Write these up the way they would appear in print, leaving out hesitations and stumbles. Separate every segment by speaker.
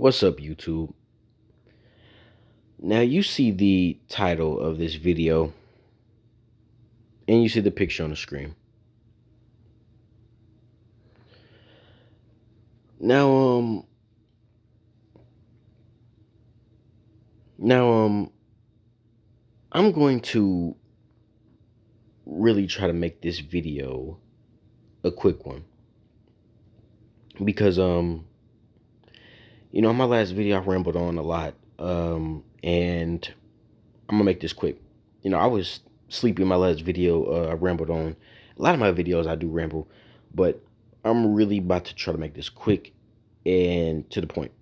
Speaker 1: What's up, YouTube? Now you see the title of this video and you see the picture on the screen. Now, now, I'm going to really try to make this video a quick one because, in my last video I rambled on a lot, and I'm gonna make this quick. I was sleepy in my last video. I rambled on. A lot of my videos I do ramble, but I'm really about to try to make this quick and to the point.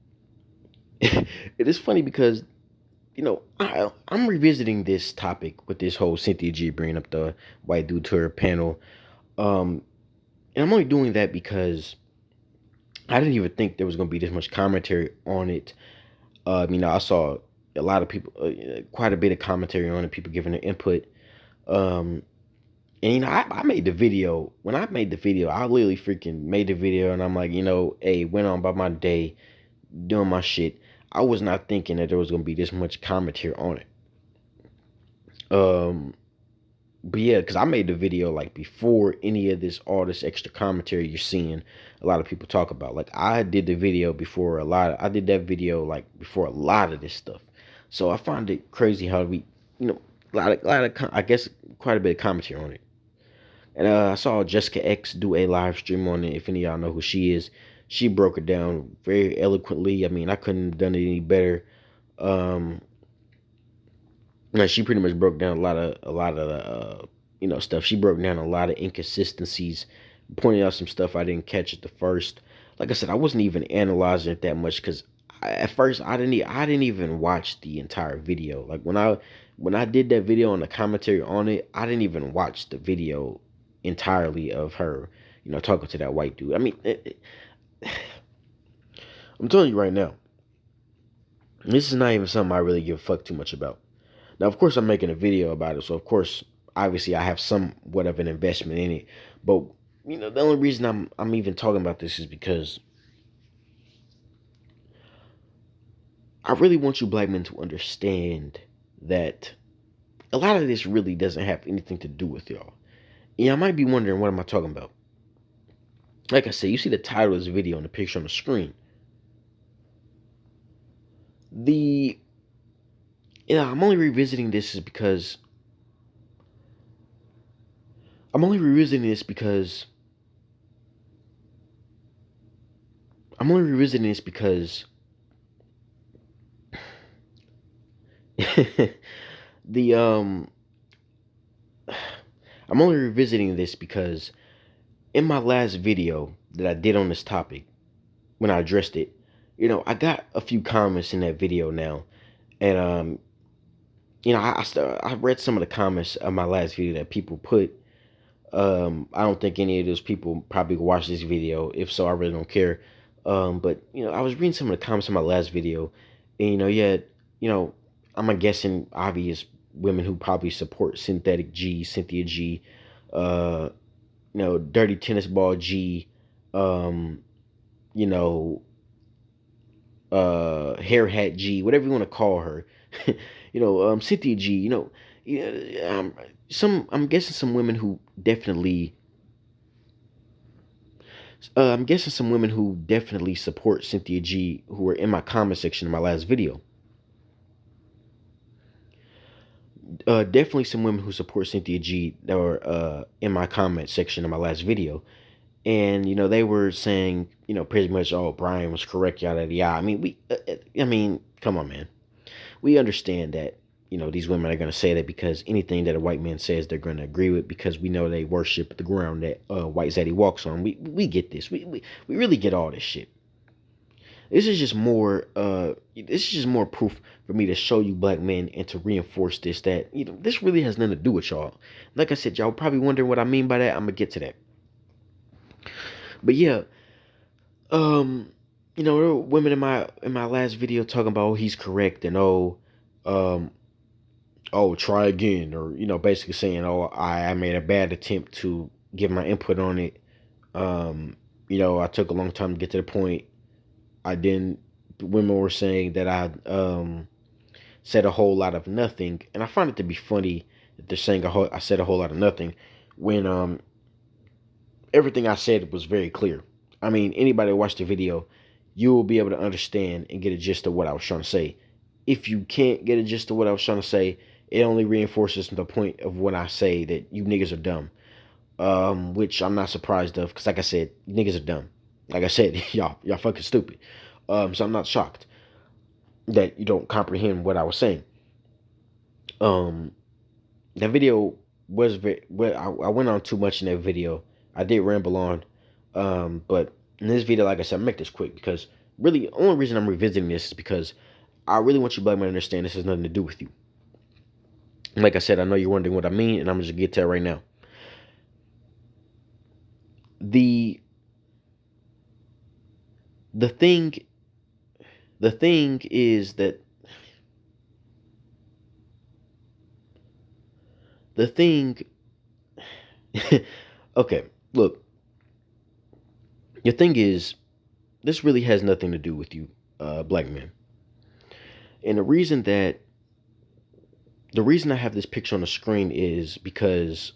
Speaker 1: It is funny because I'm revisiting this topic with this whole Cynthia G bringing up the white dude to her panel, um, and I'm only doing that because I didn't even think there was gonna be this much commentary on it. I saw a lot of people, quite a bit of commentary on it, people giving their input. Um, and I made the video. When I made the video, I literally freaking made the video, and I'm like, hey, went on about my day, doing my shit. I was not thinking that there was gonna be this much commentary on it. Um, but yeah, because I made the video like before any of this, all this extra commentary you're seeing a lot of people talk about. Like I did the video before I did that video like before a lot of this stuff. So I find it crazy how we, I guess quite a bit of commentary on it. And I saw Jessica X do a live stream on it. If any of y'all know who she is, she broke it down very eloquently. I mean, I couldn't have done it any better. Um, she pretty much broke down a lot of stuff. She broke down a lot of inconsistencies, pointed out some stuff I didn't catch at the first. Like I said, I wasn't even analyzing it that much because at first I didn't even watch the entire video. Like when I did that video on the commentary on it, I didn't even watch the video entirely of her, talking to that white dude. I mean, I'm telling you right now, this is not even something I really give a fuck too much about. Now, of course, I'm making a video about it, so of course, obviously, I have somewhat of an investment in it. But the only reason I'm even talking about this is because I really want you black men to understand that a lot of this really doesn't have anything to do with y'all. I might be wondering, what am I talking about? Like I said, you see the title of this video and the picture on the screen. I'm only revisiting this because I'm only revisiting this because I'm only revisiting this because the I'm only revisiting this because in my last video that I did on this topic, when I addressed it, I got a few comments in that video now, and I read some of the comments of my last video that people put. I don't think any of those people probably watch this video. If so, I really don't care. But I was reading some of the comments of my last video, and I'm guessing obvious women who probably support Synthetic G, Cynthia G, uh, Dirty Tennis Ball G, um, you know, Hair Hat G, whatever you want to call her, Cynthia G, I'm guessing some women who definitely, I'm guessing some women who definitely support Cynthia G who were in my comment section in my last video. Definitely some women who support Cynthia G that were in my comment section of my last video, and they were saying pretty much, oh, Brian was correct, yada yada yada. I mean, come on, man. We understand that these women are going to say that because anything that a white man says they're going to agree with, because we know they worship the ground that white zaddy walks on. We get this. We really get all this shit. This is just more proof for me to show you black men and to reinforce this, that this really has nothing to do with y'all. Like I said, y'all probably wondering what I mean by that. I'm gonna get to that. But yeah, there were women in my last video talking about, oh, he's correct, and um try again, or basically saying, oh, I made a bad attempt to give my input on it. I took a long time to get to the point. I didn't women were saying that I said a whole lot of nothing, and I find it to be funny that they're saying I said a whole lot of nothing when everything I said was very clear. I mean, anybody who watched the video, you will be able to understand and get a gist of what I was trying to say. If you can't get a gist of what I was trying to say, it only reinforces the point of when I say that you niggas are dumb. Which I'm not surprised of, because like I said, niggas are dumb. Like I said, y'all fucking stupid. So I'm not shocked that you don't comprehend what I was saying. Um, that video was very well. I went on too much in that video. I did ramble on, but in this video, like I said, I'll make this quick because really, the only reason I'm revisiting this is because I really want you black men to understand this has nothing to do with you. Like I said, I know you're wondering what I mean, and I'm just gonna get to it right now. The the thing the thing is that the thing okay, look, the thing is this really has nothing to do with you, black men. And the reason I have this picture on the screen is because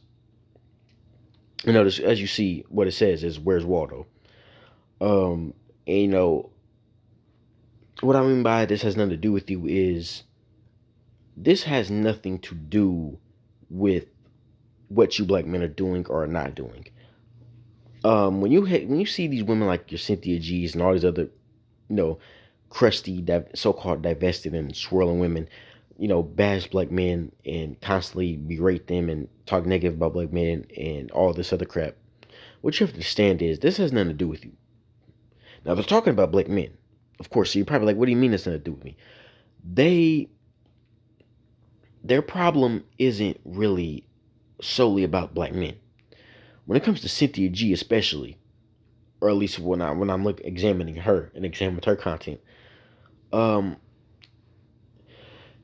Speaker 1: this, as you see, what it says is "Where's Waldo?" And what I mean by this has nothing to do with you is this has nothing to do with what you black men are doing or are not doing. When you see these women like your Cynthia G's and all these other, you know, crusty, so-called divested and swirling women, bash black men and constantly berate them and talk negative about black men and all this other crap. What you have to understand is this has nothing to do with you. Now they're talking about black men, of course. So you're probably like, "What do you mean it's nothing to do with me?" They Their problem isn't really solely about black men. When it comes to Cynthia G, especially, or at least when I'm examining her and examining her content, um,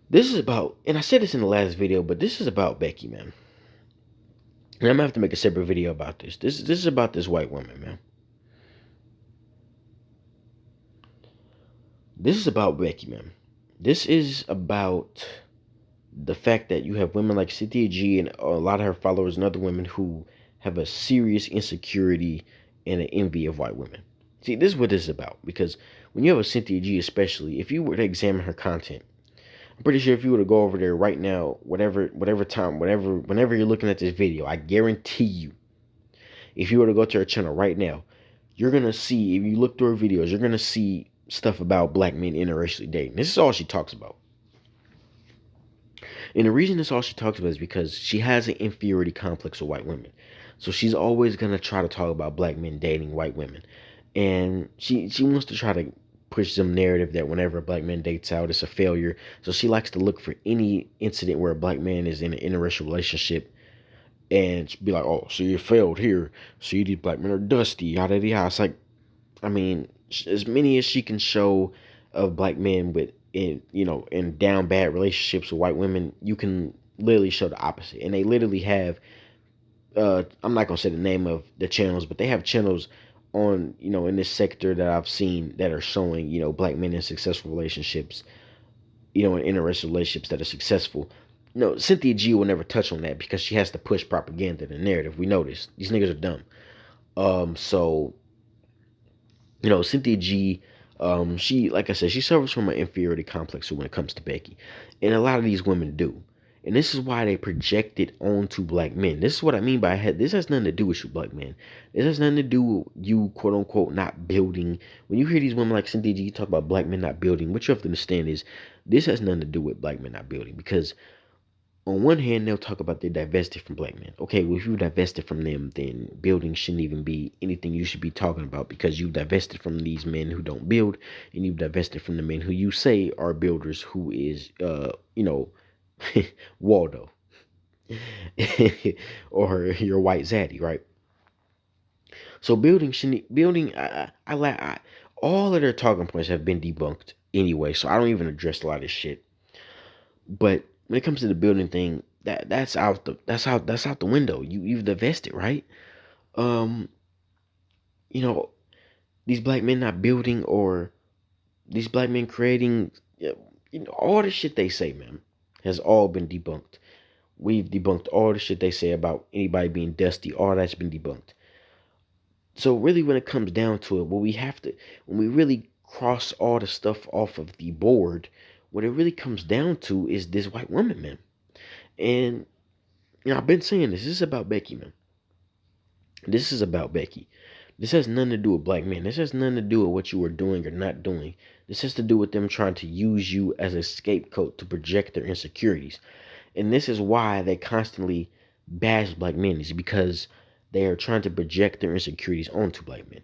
Speaker 1: this is about, and I said this in the last video, but this is about Becky, man. And I'm gonna have to make a separate video about this. This is about this white woman, man. This is about Becky, man. This is about the fact that you have women like Cynthia G and a lot of her followers and other women who have a serious insecurity and an envy of white women. See, this is what this is about. Because when you have a Cynthia G, especially, if you were to examine her content, I'm pretty sure if you were to go over there right now, whenever you're looking at this video, I guarantee you, if you were to go to her channel right now, you're gonna see, if you look through her videos, you're gonna see stuff about black men interracially dating. This is all she talks about. And the reason this all she talks about is because she has an inferiority complex with white women. So she's always gonna try to talk about black men dating white women. And she wants to try to push some narrative that whenever a black man dates out, it's a failure. So she likes to look for any incident where a black man is in an interracial relationship and be like, "Oh, so you failed here. So these black men are dusty, yada yada." It's like, I mean, as many as she can show of black men in down bad relationships with white women, you can literally show the opposite. And they literally have, I'm not gonna say the name of the channels, but they have channels on, in this sector that I've seen that are showing, black men in successful relationships, in interracial relationships that are successful. Cynthia G will never touch on that because she has to push propaganda, the narrative. We know this. These niggas are dumb. So Cynthia G, she, like I said, she suffers from an inferiority complex when it comes to Becky, and a lot of these women do, and this is why they project it onto black men. This is what I mean by this has nothing to do with you, black men. This has nothing to do with you, quote unquote, not building. When you hear these women like Cynthia G talk about black men not building, what you have to understand is this has nothing to do with black men not building, because on one hand, they'll talk about they're divested from black men. Okay, well, if you divested from them, then building shouldn't even be anything you should be talking about because you divested from these men who don't build, and you've divested from the men who you say are builders, who is, Waldo or your white zaddy, right? So building shouldn't building. All of their talking points have been debunked anyway, so I don't even address a lot of this shit. But when it comes to the building thing, that's out the window. You've divested, right? Um, you know, these black men not building, or these black men creating, all the shit they say, man, has all been debunked. We've debunked all the shit they say about anybody being dusty. All that's been debunked. So really, when it comes down to it, when we really cross all the stuff off of the board, what it really comes down to is this white woman, man. And I've been saying this. This is about Becky, man. This is about Becky. This has nothing to do with black men. This has nothing to do with what you are doing or not doing. This has to do with them trying to use you as a scapegoat to project their insecurities. And this is why they constantly bash black men, is because they are trying to project their insecurities onto black men.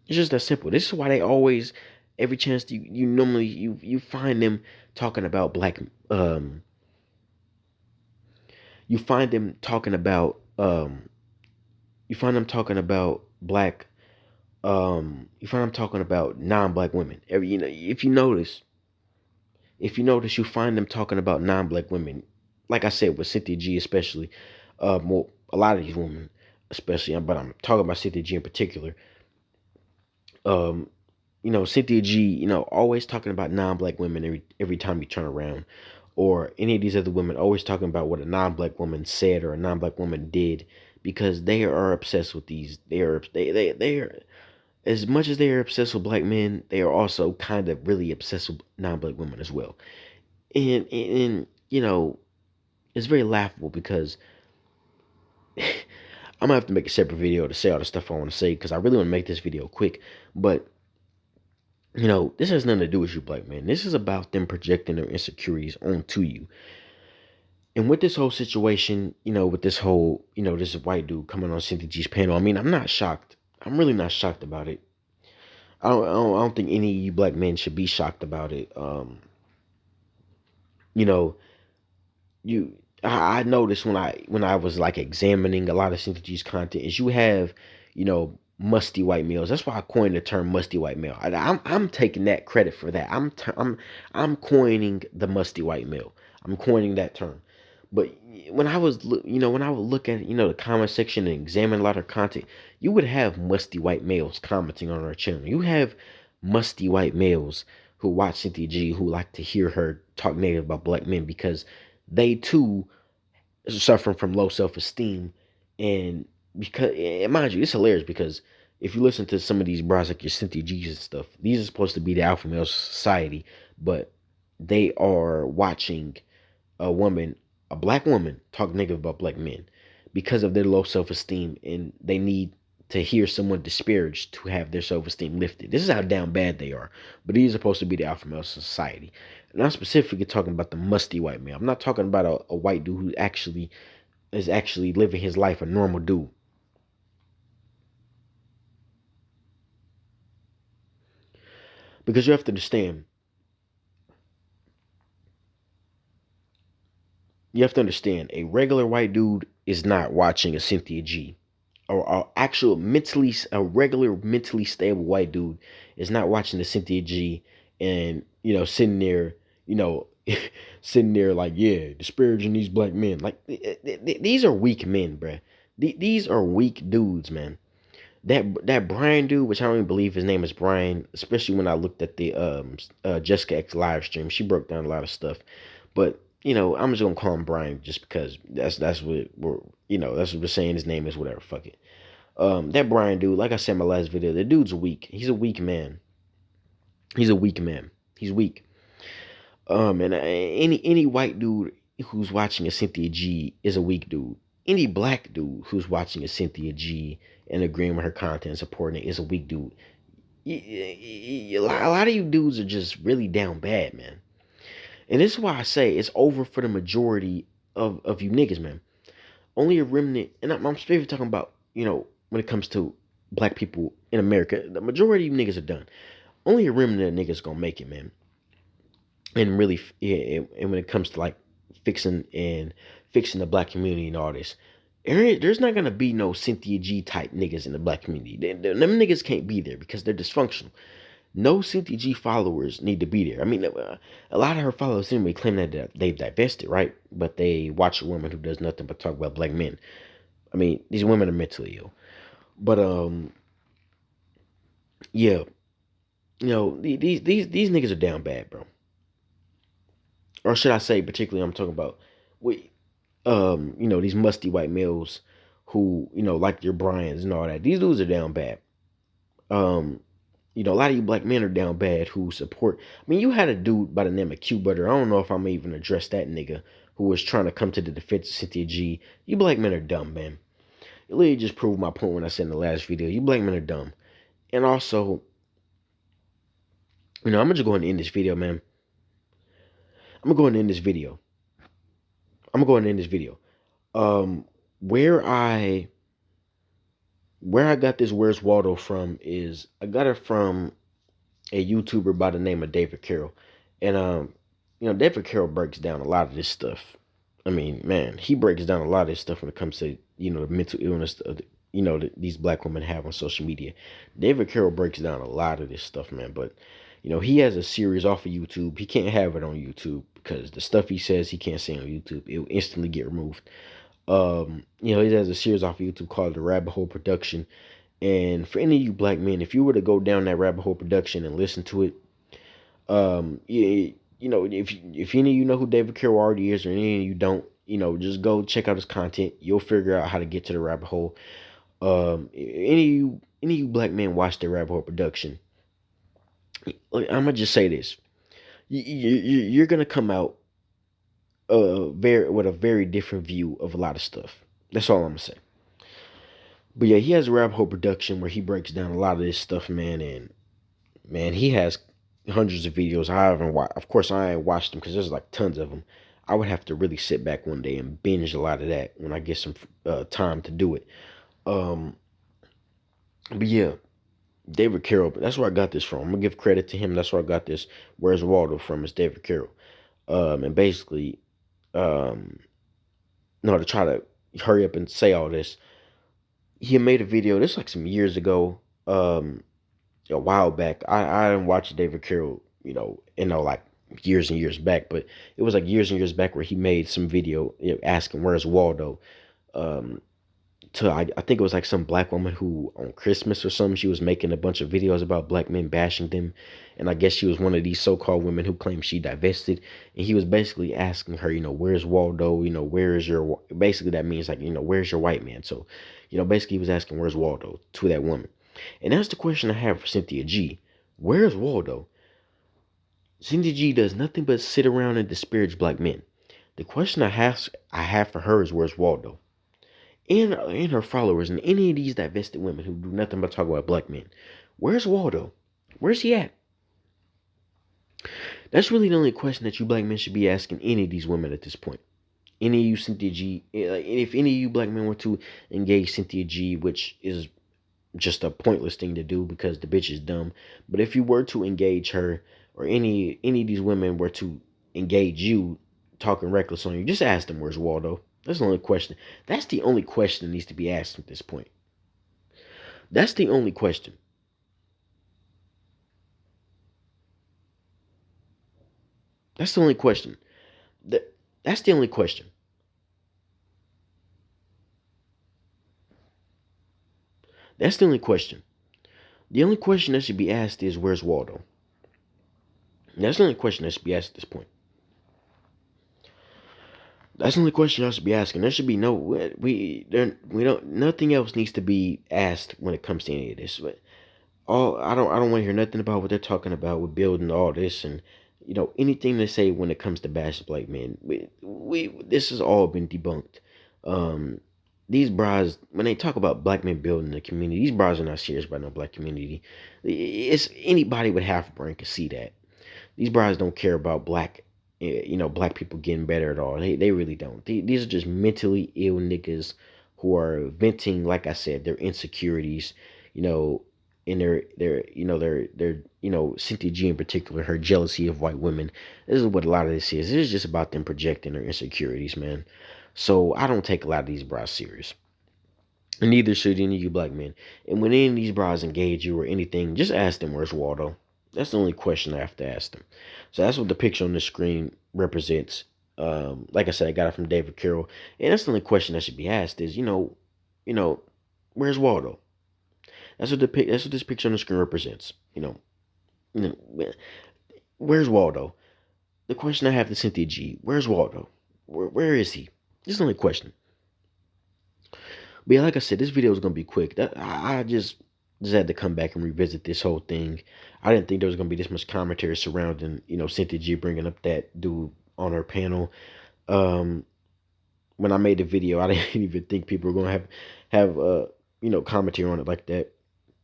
Speaker 1: It's just that simple. This is why they always, every chance you normally you find them talking about black you find them talking about you find them talking about black you find them talking about non-black women. If you notice, you find them talking about non-black women. Like I said, with Cynthia G especially, more a lot of these women, especially, but I'm talking about Cynthia G in particular. Um, Cynthia G, always talking about non-black women every time you turn around, or any of these other women always talking about what a non-black woman said or a non-black woman did, because they are obsessed with these. They are as much as they are obsessed with black men, they are also kind of really obsessed with non-black women as well. And it's very laughable because I'm gonna have to make a separate video to say all the stuff I want to say, because I really want to make this video quick. But this has nothing to do with you, black men. This is about them projecting their insecurities onto you. And with this whole situation, with this whole, this white dude coming on Cynthia G's panel, I mean, I'm not shocked. I'm really not shocked about it. I don't think any of you black men should be shocked about it. You know, I noticed when I was like examining a lot of Cynthia G's content, is you have, musty white males. That's why I coined the term musty white male. I'm taking that credit for that. I'm coining the musty white male. I'm coining that term. But when I would look at, the comment section and examine a lot of content, you would have musty white males commenting on our channel. You have musty white males who watch Cynthia G, who like to hear her talk negative about black men, because they too suffering from low self-esteem. And because, and mind you, it's hilarious, because if you listen to some of these bras like your Cynthia G's and stuff, these are supposed to be the alpha male society, but they are watching a black woman talk negative about black men because of their low self-esteem, and they need to hear someone disparaged to have their self-esteem lifted. This is how down bad they are. But these are supposed to be the alpha male society. And I'm specifically talking about the musty white male. I'm not talking about a white dude who is actually living his life a normal dude. Because you have to understand, a regular white dude is not watching a Cynthia G. Or a regular mentally stable white dude is not watching the Cynthia G and, sitting there, sitting there like, yeah, disparaging these black men. Like, these are weak men, bruh. These are weak dudes, man. That Brian dude, which I don't even believe his name is Brian, especially when I looked at the Jessica X live stream, she broke down a lot of stuff. But I'm just gonna call him Brian just because that's what we're saying. His name is, whatever. Fuck it. That Brian dude, like I said in my last video, the dude's weak. He's a weak man. He's a weak man. He's weak. And any white dude who's watching a Cynthia G is a weak dude. Any black dude who's watching a Cynthia G and agreeing with her content and supporting it is a weak dude. A lot of you dudes are just really down bad, man. And this is why I say it's over for the majority of you niggas, man. Only a remnant, and I'm specifically talking about, when it comes to black people in America, the majority of you niggas are done. Only a remnant of niggas gonna make it, man. And really, yeah, and when it comes to like fixing the black community and all this, there's not gonna be no Cynthia G type niggas in the black community. Them niggas can't be there because they're dysfunctional. No Cynthia G followers need to be there. I mean, a lot of her followers anyway claim that they've divested, right? But they watch a woman who does nothing but talk about black men. I mean, these women are mentally ill. But yeah, These niggas are down bad, bro. Or should I say, particularly, I'm talking about we these musty white males who like your Bryans and all that. These dudes are down bad. Um, a lot of you black men are down bad who support. I mean, you had a dude by the name of Q Butter. I don't know if I'm even address that nigga who was trying to come to the defense of Cynthia G. You black men are dumb, man. It literally just proved my point when I said in the last video. You black men are dumb. And also, I'm gonna just go ahead and end this video, man. I'm gonna go ahead and end this video. I'm gonna go ahead and end this video. Um, where I got this Where's Waldo from is I got it from a YouTuber by the name of David Carroll. And David Carroll breaks down a lot of this stuff. I mean, man, he breaks down a lot of this stuff when it comes to, the mental illness of that these black women have on social media. David Carroll breaks down a lot of this stuff, man. But, he has a series off of YouTube. He can't have it on YouTube because the stuff he says he can't say on YouTube. It will instantly get removed. He has a series off of YouTube called The Rabbit Hole Production. And for any of you black men, if you were to go down that rabbit hole production and listen to it, if any of you know who David Carroll already is, or any of you don't, just go check out his content. You'll figure out how to get to the rabbit hole. Any of you black men watch the rabbit hole production. I'm gonna just say this: you're gonna come out with a very different view of a lot of stuff. That's all I'm gonna say. But yeah, he has a rabbit hole production where he breaks down a lot of this stuff, man. And man, he has hundreds of videos. I haven't watched. Of course, I ain't watched them because there's like tons of them. I would have to really sit back one day and binge a lot of that when I get some time to do it. Um, but yeah, David Carroll. That's where I got this from. I'm gonna give credit to him. That's where I got this. Where's Waldo from? It's David Carroll. And basically, um, no, to try to hurry up and say all this, he made a video. This like some years ago. A while back. I didn't watch David Carroll, like years and years back, but it was like years and years back where he made some video asking where's Waldo. Um, I think it was like some black woman who on Christmas or something she was making a bunch of videos about black men bashing them, and I guess she was one of these so-called women who claimed she divested, and he was basically asking her, where's Waldo? Where is your basically that means like where's your white man? So, basically he was asking where's Waldo to that woman. And that's the question I have for Cynthia G. Where's Waldo? Cynthia G does nothing but sit around and disparage black men. The question I have for her is where's Waldo? And her followers and any of these divested women who do nothing but talk about black men. Where's Waldo? Where's he at? That's really the only question that you black men should be asking any of these women at this point. Any of you Cynthia G, if any of you black men were to engage Cynthia G, which is just a pointless thing to do because the bitch is dumb. But if you were to engage her or any of these women were to engage you talking reckless on you, just ask them where's Waldo. That's the only question. That's the only question that needs to be asked at this point. That's the only question. That's the only question. That's the only question. That's the only question. The only question that should be asked is where's Waldo? That's the only question that should be asked at this point. That's the only question y'all should be asking. There should be no we don't nothing else needs to be asked when it comes to any of this. But I don't want to hear nothing about what they're talking about with building all this and anything they say when it comes to bash black men. We this has all been debunked. Um, these bras when they talk about black men building the community, these bras are not serious about no black community. It's anybody with half a brain can see that. These bras don't care about black people getting better at all. They really don't. These are just mentally ill niggas who are venting, like I said, their insecurities, you know, and their Cynthia G in particular, her jealousy of white women. This is what a lot of this is. This is just about them projecting their insecurities, man. So I don't take a lot of these bras serious. And neither should any of you black men. And when any of these bras engage you or anything, just ask them where's Waldo. That's the only question I have to ask them. So that's what the picture on the screen represents. Like I said, I got it from David Carroll, and that's the only question that should be asked is, where's Waldo? That's what this picture on the screen represents. You know, where's Waldo? The question I have to Cynthia G, where's Waldo? Where is he? This is the only question. But yeah, like I said, this video is gonna be quick. I just had to come back and revisit this whole thing. I didn't think there was gonna be this much commentary surrounding, Cynthia G bringing up that dude on her panel. Um, when I made the video, I didn't even think people were gonna have commentary on it like that.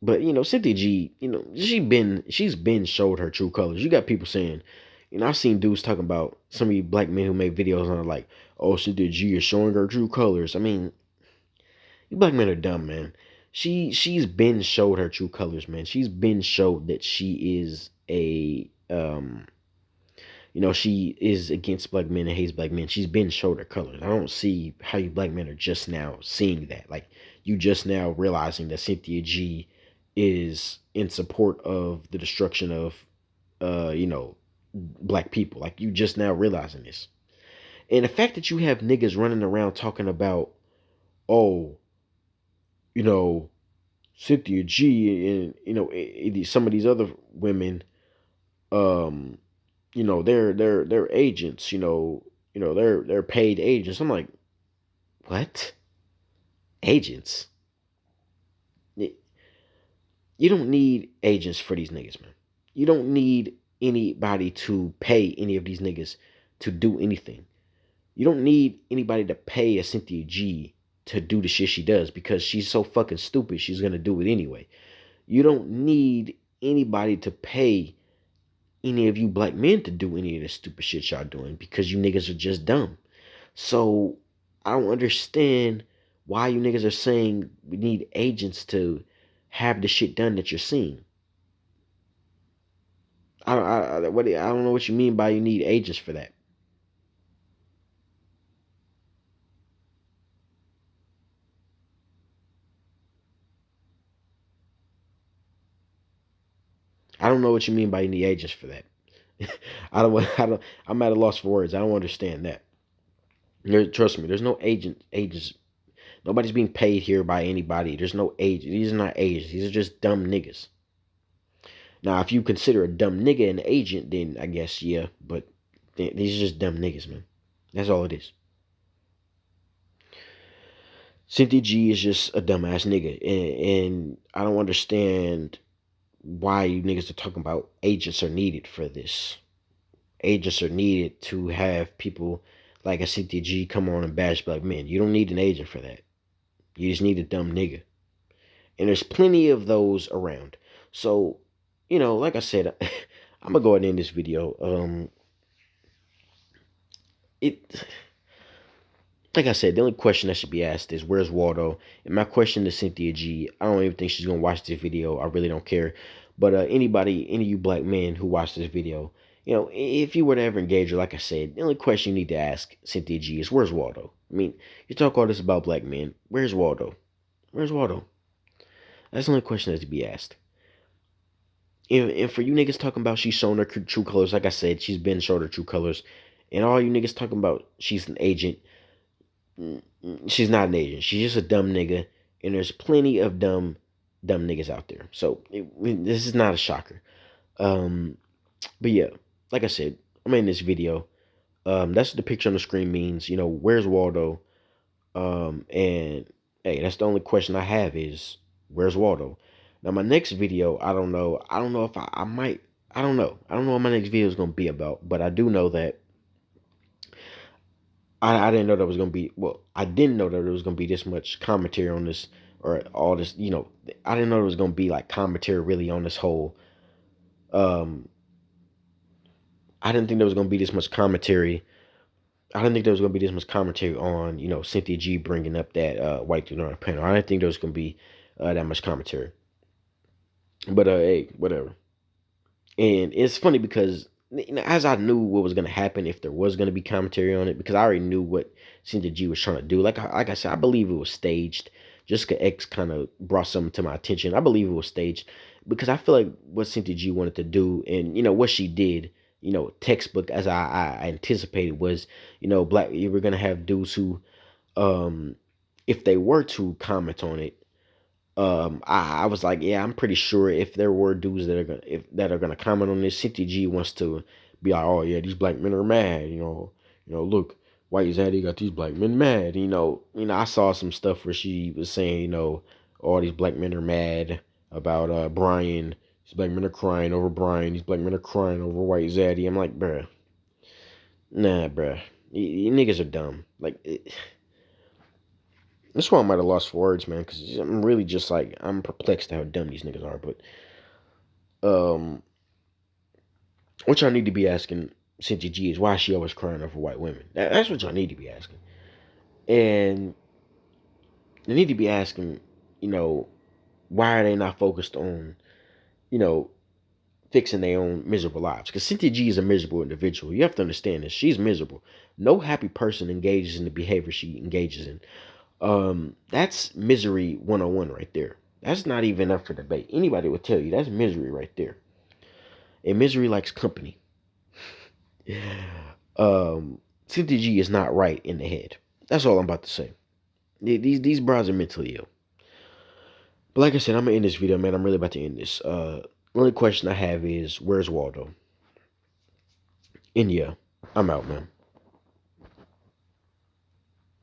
Speaker 1: But Cynthia G, she's been showed her true colors. You got people saying, I've seen dudes talking about some of you black men who make videos on it like, oh, Cynthia G is showing her true colors. I mean, you black men are dumb, man. She's been showed her true colors, man. She's been showed that she is she is against black men and hates black men. She's been showed her colors. I don't see how you black men are just now seeing that. Like, you just now realizing that Cynthia G is in support of the destruction of black people. Like, you just now realizing this. And the fact that you have niggas running around talking about, oh, you know, Cynthia G and some of these other women, um, they're agents, they're paid agents. I'm like, what? Agents? You don't need agents for these niggas, man. You don't need anybody to pay any of these niggas to do anything. You don't need anybody to pay a Cynthia G to do the shit she does because she's so fucking stupid she's gonna do it anyway. You don't need anybody to pay any of you black men to do any of the stupid shit y'all doing because you niggas are just dumb. So I don't understand why you niggas are saying we need agents to have the shit done that you're seeing. I don't know what you mean by you need agents for that. I don't know what you mean by you need agents for that. I'm at a loss for words. I don't understand that. Trust me, there's no agents. Nobody's being paid here by anybody. There's no agent. These are not agents. These are just dumb niggas. Now, if you consider a dumb nigga an agent, then I guess yeah. But these are just dumb niggas, man. That's all it is. Cynthia G is just a dumbass nigga, and I don't understand why you niggas are talking about agents are needed for this. Agents are needed to have people like a Cynthia G come on and bash black men. You don't need an agent for that. You just need a dumb nigga. And there's plenty of those around. So, like I said, I'm gonna go ahead and end this video. It Like I said, the only question that should be asked is where's Waldo? And my question to Cynthia G, I don't even think she's gonna watch this video. I really don't care. But any of you black men who watch this video, if you were to ever engage her, like I said, the only question you need to ask Cynthia G is where's Waldo? I mean, you talk all this about black men. Where's Waldo? Where's Waldo? That's the only question that's to be asked. And for you niggas talking about she's showing her true colors, like I said, she's been showing her true colors. And all you niggas talking about she's an agent. She's not an agent. She's just a dumb nigga. And there's plenty of dumb niggas out there. So this is not a shocker. But yeah, like I said, I'm in this video. That's what the picture on the screen means. Where's Waldo? And hey, that's the only question I have is where's Waldo? Now my next video, I don't know. I don't know if I might. I don't know. I don't know what my next video is gonna be about. But I do know that I didn't know that was gonna be. Well, I didn't know that there was gonna be this much commentary on this or all this. I didn't know there was gonna be like commentary really on this whole. Um, I didn't think there was gonna be this much commentary. I didn't think there was gonna be this much commentary on Cynthia G bringing up that white dude on the panel. I didn't think there was gonna be that much commentary. But hey, whatever. And it's funny because as I knew what was gonna happen if there was gonna be commentary on it, because I already knew what Cynthia G was trying to do. Like I said, I believe it was staged. Jessica X kind of brought something to my attention. I believe it was staged because I feel like what Cynthia G wanted to do and what she did, textbook as I anticipated was, black. You were gonna have dudes who, if they were to comment on it, I was like, yeah, I'm pretty sure if there were dudes that are gonna comment on this, Cynthia G wants to be like, oh yeah, these black men are mad, look, why is that he got these black men mad, I saw some stuff where she was saying, all these black men are mad about Brian. These black men are crying over Brian. These black men are crying over White Zaddy. I'm like, bruh, nah, bruh, you niggas are dumb. Like, that's why I might have lost for words, man, because I'm really just like, I'm perplexed at how dumb these niggas are. But um, what y'all need to be asking Cynthia G is why she always crying over white women. That's what y'all need to be asking. And they need to be asking, you know, why are they not focused on, you know, fixing their own miserable lives? Because Cynthia G is a miserable individual. You have to understand this. She's miserable. No happy person engages in the behavior she engages in. That's misery 101 right there. That's not even up for debate. Anybody would tell you that's misery right there. And misery likes company. Cynthia G is not right in the head. That's all I'm about to say. These bras are mentally ill. But like I said, I'm gonna end this video, man. I'm really about to end this. Only question I have is, where's Waldo? And yeah, I'm out, man.